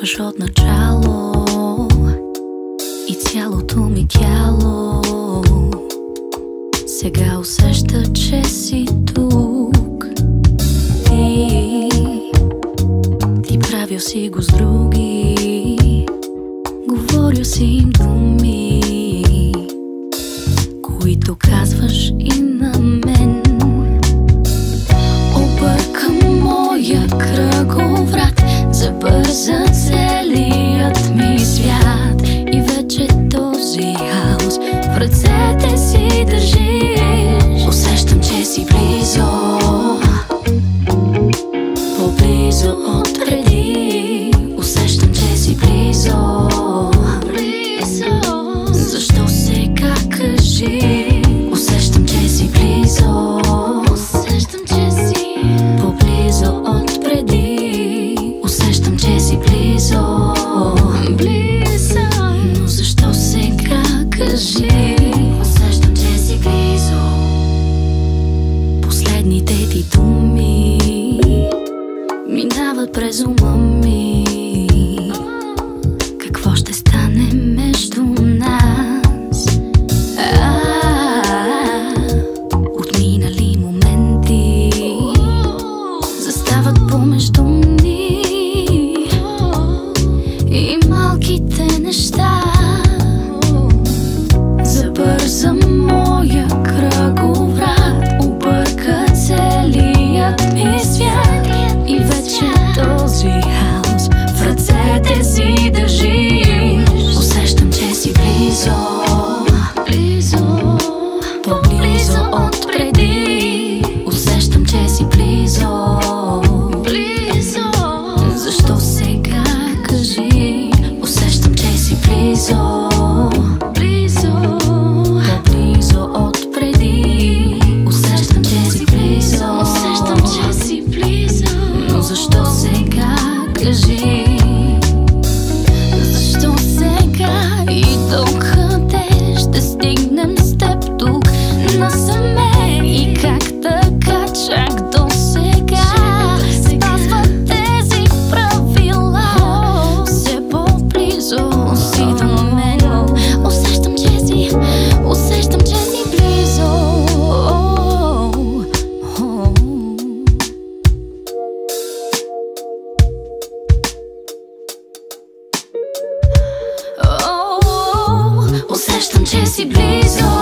идваш от начало и цялото ми тяло сега усеща, че си тук. Ти правил си го с други, говорил си им думи, които казваш и на мен. Объркам моя кръговрат, забърза целият ми свят и вече този хаос в ръцете си държиш. Усещам, че си близо, по-близо от преди. Усещам, че си близо, защо сега кажи? Усещам, че си близо, усещам, че си по-близо от преди. Усещам, че си близо, но защо сега кажи? Усещам, че си близо. Последните ти думи минават през ума ми. Какво ще стане между нас? Отминали моменти застават помежду ни и малките неща. Забърза моя кръговрат, обърка целият ми свят и вече този хаос в ръцете си държиш. Усещам, че си близо, по-близо от преди. Усещам, че си близо, защо сега кажи? Усещам, че си близо, по-близо от преди. Усещам, че си близо, но защо сега кажи? Защо сега и докъде ще стигнем с теб тук насаме? И как така чак до сега спазват тези правила? Все по-близо си до мен. Усещам, че си близо. Усещам, че си близо.